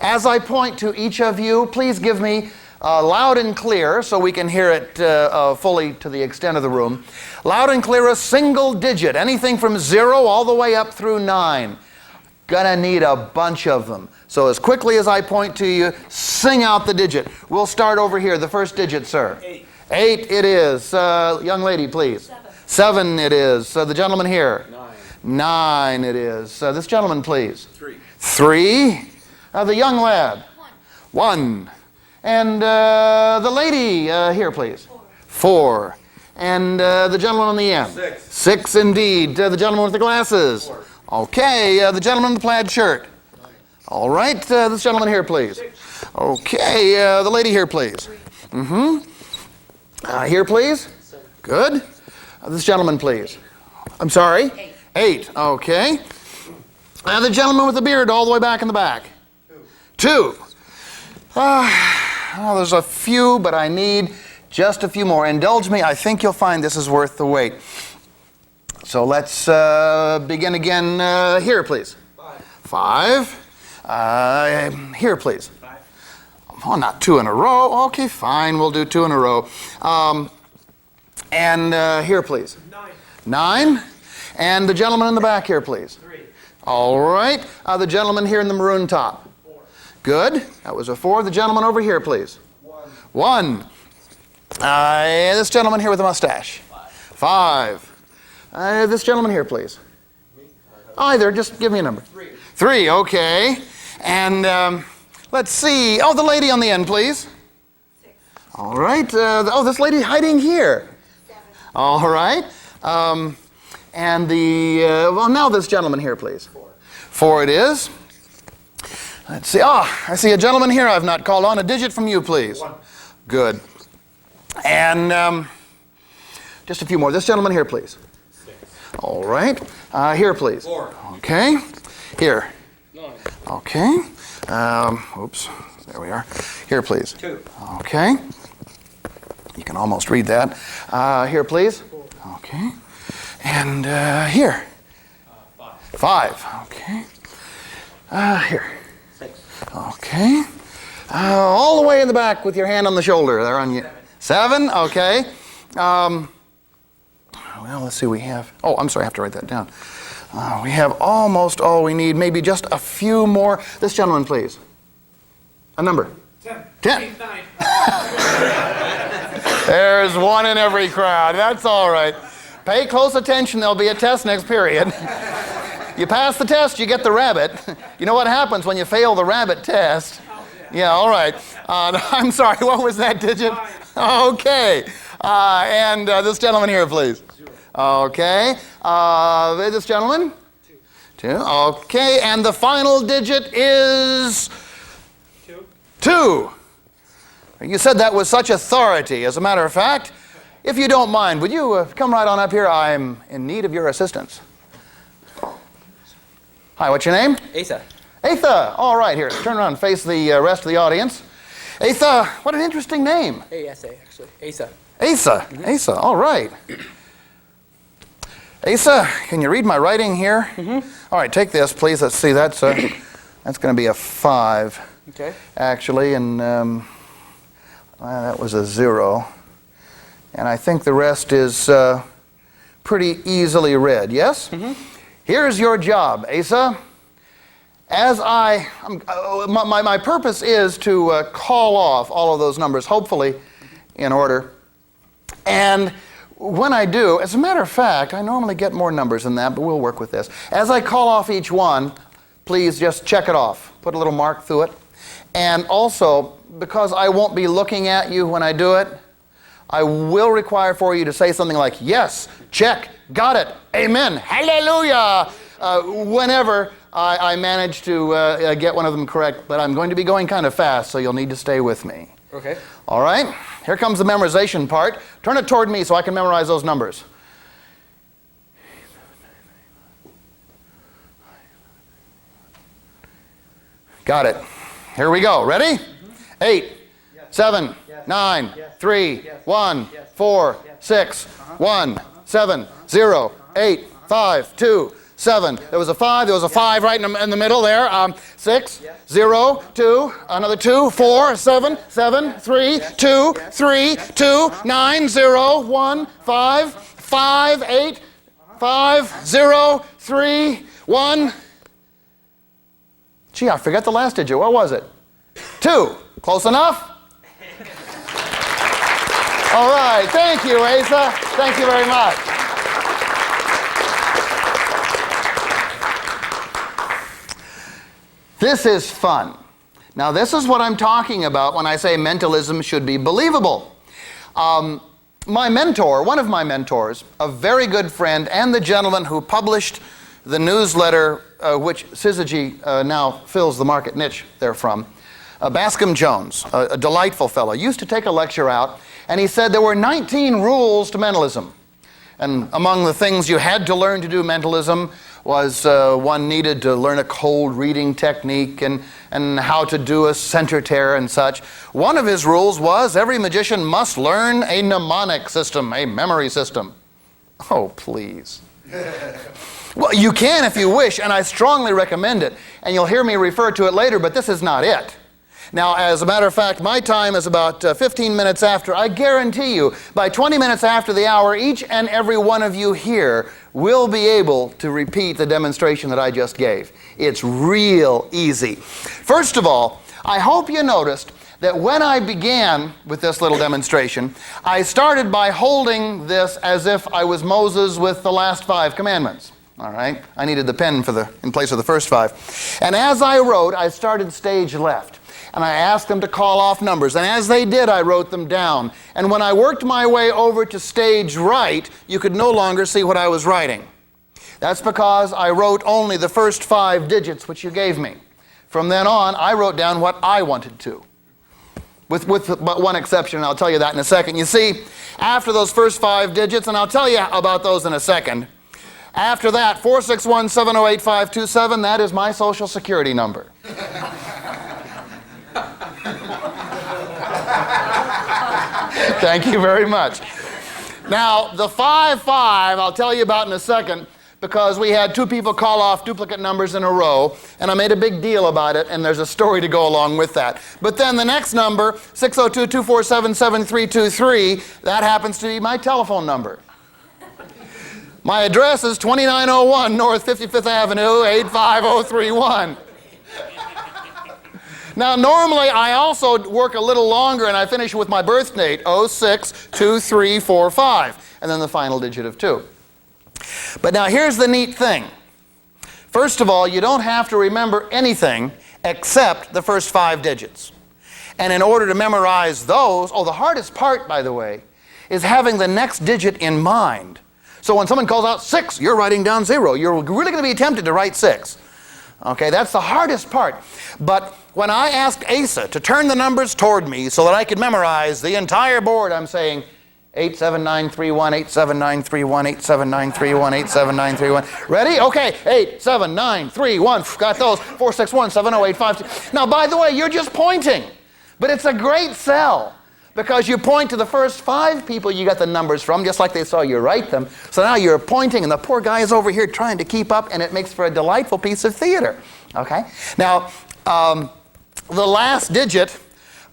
As I point to each of you, please give me loud and clear so we can hear it fully to the extent of the room. Loud and clear, a single digit, anything from 0 all the way up through 9. Gonna need a bunch of them. So as quickly as I point to you, sing out the digit. We'll start over here. The first digit, sir. 8. 8 it is. Young lady, please. 7. 7 it is. The gentleman here. 9. 9 it is. This gentleman, please. 3. 3. The young lad. 1. And the lady here, please. 4. And the gentleman on the end. 6. 6 indeed. The gentleman with the glasses. 4. Okay, the gentleman in the plaid shirt. 9. All right, this gentleman here, please. 6. Okay, the lady here, please. 3. Here, please. 7. Good. This gentleman, please. I'm sorry? 8. 8, okay. The gentleman with the beard all the way back in the back. 2. 2. There's a few, but I need just a few more. Indulge me, I think you'll find this is worth the wait. So let's begin again here, please. 5. 5. Here, please. 5. Oh, not 2 in a row. Okay, fine, we'll do 2 in a row. And here, please. 9. 9. And the gentleman in the back here, please. 3. All right. The gentleman here in the maroon top. 4. Good. That was a 4. The gentleman over here, please. 1. 1. This gentleman here with the mustache. 5. This gentleman here, please. Either. Just give me a number. 3. 3. Okay. And let's see. Oh, the lady on the end, please. 6. All right. This lady hiding here. 7. All right. And now this gentleman here, please. 4. 4 it is. Let's see. I see a gentleman here I've not called on. A digit from you, please. 1. Good. And just a few more. This gentleman here, please. 6. All right. Here, please. 4. Okay. Here. 9. Okay. Oops. There we are. Here, please. 2. Okay. You can almost read that. Here, please. 4. Okay. And here. 5. 5. Okay. Here. 6. Okay. All the way in the back with your hand on the shoulder. There on you. 7. Okay. Well, let's see. We have. Oh, I'm sorry. I have to write that down. We have almost all we need. Maybe just a few more. This gentleman, please. A number. 10. 10. 8, 9. There's one in every crowd. That's all right. Pay close attention. There'll be a test next period. You pass the test, you get the rabbit. You know what happens when you fail the rabbit test? Yeah, all right. I'm sorry, what was that digit? Okay. And this gentleman here, please. 0. Okay. This gentleman? 2. Okay. And the final digit is 2. 2. You said that with such authority. As a matter of fact, if you don't mind, would you come right on up here? I'm in need of your assistance. Hi, what's your name? Asa. Atha. All right, here. Turn around and face the rest of the audience. Atha, what an interesting name. A-S-A, actually. Asa. Asa. Asa, all right. Asa, can you read my writing here? All right, take this, please. Let's see. That's going to be a 5. Okay. Actually, and that was a 0. And I think the rest is pretty easily read, yes? Here's your job, Asa. As my purpose is to call off all of those numbers, hopefully in order. And when I do, as a matter of fact, I normally get more numbers than that, but we'll work with this. As I call off each one, please just check it off. Put a little mark through it. And also, because I won't be looking at you when I do it, I will require for you to say something like, yes, check, got it, amen, hallelujah, whenever I manage to get one of them correct. But I'm going to be going kind of fast, so you'll need to stay with me. Okay. All right, here comes the memorization part. Turn it toward me so I can memorize those numbers. Got it. Here we go. Ready? 8, 7, 9, 3, 1, 4, 6, 1, 7, 0, 8, 5, 2, 7. There was a 5. There was a 5 right in the middle there. 6, 0, 2, another 2, 4, 7, 7, 3, 2, 3, 2, 9, 0, 1, 5, 5, 8, 5, 0, 3, 1. Gee, I forget the last digit. What was it? 2. Close enough? All right. Thank you, Asa. Thank you very much. This is fun. Now, this is what I'm talking about when I say mentalism should be believable. My mentor, one of my mentors, a very good friend, and the gentleman who published the newsletter which Syzygy now fills the market niche therefrom, Bascom Jones, a delightful fellow, used to take a lecture out, and he said there were 19 rules to mentalism. And among the things you had to learn to do mentalism was one needed to learn a cold reading technique and how to do a center tear and such. One of his rules was every magician must learn a mnemonic system, a memory system. Oh, please. Well, you can if you wish, and I strongly recommend it. And you'll hear me refer to it later, but this is not it. Now, as a matter of fact, my time is about 15 minutes after. I guarantee you, by 20 minutes after the hour, each and every one of you here will be able to repeat the demonstration that I just gave. It's real easy. First of all, I hope you noticed that when I began with this little demonstration, I started by holding this as if I was Moses with the last 5 commandments. All right? I needed the pen in place of the first 5. And as I wrote, I started stage left. And I asked them to call off numbers. And as they did, I wrote them down. And when I worked my way over to stage right, you could no longer see what I was writing. That's because I wrote only the first 5 digits which you gave me. From then on, I wrote down what I wanted to. With but one exception, and I'll tell you that in a second. You see, after those first 5 digits, and I'll tell you about those in a second, after that, 461-708-527, that is my Social Security number. Thank you very much. Now, the 5-5 I'll tell you about in a second because we had 2 people call off duplicate numbers in a row, and I made a big deal about it, and there's a story to go along with that. But then the next number, 602-247-7323, that happens to be my telephone number. My address is 2901 North 55th Avenue, 85031. Now, normally, I also work a little longer, and I finish with my birth date, 062345, and then the final digit of 2. But now, here's the neat thing. First of all, you don't have to remember anything except the first 5 digits. And in order to memorize those, the hardest part, by the way, is having the next digit in mind. So when someone calls out 6, you're writing down 0. You're really going to be tempted to write 6. Okay, that's the hardest part. But when I asked Asa to turn the numbers toward me so that I could memorize the entire board, I'm saying 87931, 87931, 87931, 87931. Ready? Okay, 87931. Got those. 461-708-52. Now, by the way, you're just pointing. But it's a great sell because you point to the first 5 people you got the numbers from, just like they saw you write them. So now you're pointing, and the poor guy is over here trying to keep up, and it makes for a delightful piece of theater. Okay? Now, the last digit,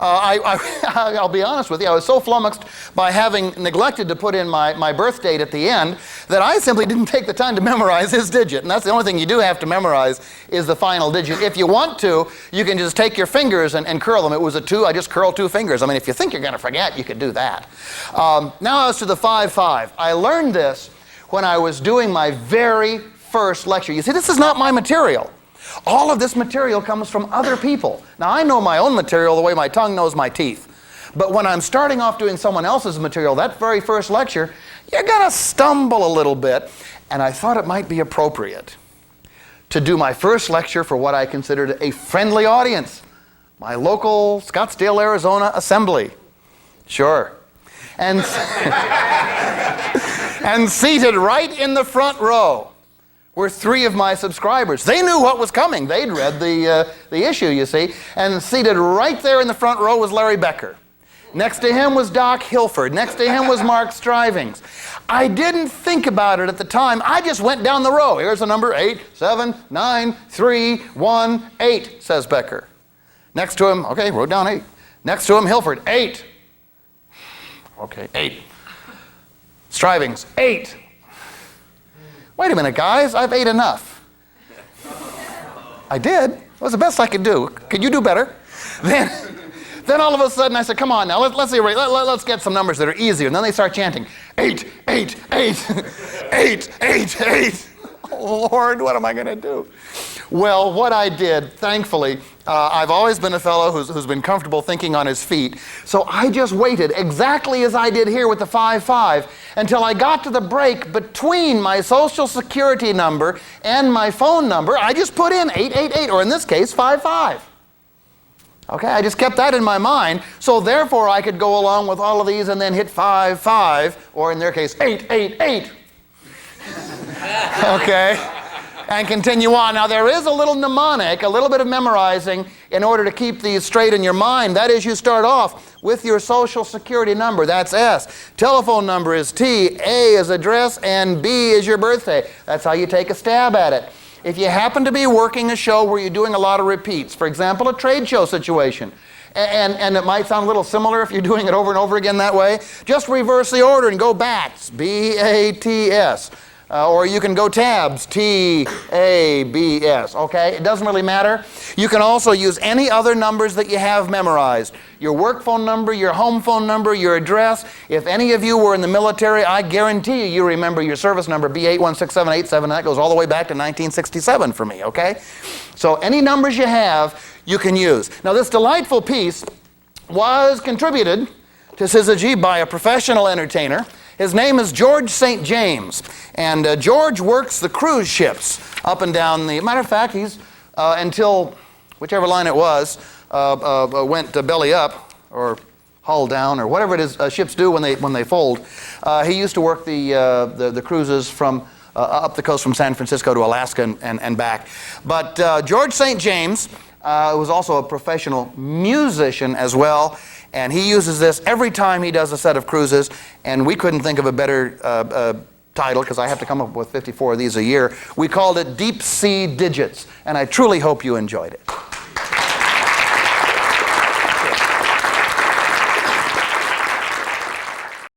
I'll be honest with you, I was so flummoxed by having neglected to put in my birth date at the end that I simply didn't take the time to memorize his digit. And that's the only thing you do have to memorize is the final digit. If you want to, you can just take your fingers and curl them. It was a 2, I just curled 2 fingers. I mean, if you think you're going to forget, you could do that. Now as to the 5-5. I learned this when I was doing my very first lecture. You see, this is not my material. All of this material comes from other people. Now, I know my own material the way my tongue knows my teeth. But when I'm starting off doing someone else's material, that very first lecture, you're going to stumble a little bit. And I thought it might be appropriate to do my first lecture for what I considered a friendly audience, my local Scottsdale, Arizona assembly. Sure. And, and seated right in the front row were 3 of my subscribers. They knew what was coming. They'd read the issue, you see. And seated right there in the front row was Larry Becker. Next to him was Doc Hilford. Next to him was Mark Strivings. I didn't think about it at the time. I just went down the row. Here's the number 8, 7, 9, 3, 1, 8, says Becker. Next to him, okay, wrote down 8. Next to him, Hilford, 8. Okay, 8. Strivings, 8. Wait a minute, guys, I've 8 enough. I did. It was the best I could do. Could you do better? Then all of a sudden I said, come on now, let's get some numbers that are easier. And then they start chanting, 8, 8, 8, 8, 8, 8. Oh, Lord, what am I going to do? Well, what I did, thankfully, I've always been a fellow who's been comfortable thinking on his feet. So I just waited exactly as I did here with the 5-5 until I got to the break between my Social Security number and my phone number. I just put in 888, or in this case, 55. Okay, I just kept that in my mind, so therefore I could go along with all of these and then hit 55, or in their case, 888. Okay, and continue on. Now there is a little mnemonic, a little bit of memorizing in order to keep these straight in your mind. That is, you start off with your Social Security number, that's S. Telephone number is T, A is address, and B is your birthday. That's how you take a stab at it. If you happen to be working a show where you're doing a lot of repeats, for example, a trade show situation, and it might sound a little similar if you're doing it over and over again that way, just reverse the order and go bats, B-A-T-S. Or you can go tabs, T-A-B-S, okay? It doesn't really matter. You can also use any other numbers that you have memorized. Your work phone number, your home phone number, your address. If any of you were in the military, I guarantee you remember your service number, B816787. That goes all the way back to 1967 for me, okay? So any numbers you have, you can use. Now this delightful piece was contributed to Syzygy by a professional entertainer. His name is George St. James, and George works the cruise ships up and down the... Matter of fact, he's, until whichever line it was, went belly up, or hull down, or whatever it is ships do when they fold. He used to work the cruises from up the coast from San Francisco to Alaska and back. But George St. James was also a professional musician as well, and he uses this every time he does a set of cruises, and we couldn't think of a better title, because I have to come up with 54 of these a year. We called it DeepSeaDigits, and I truly hope you enjoyed it.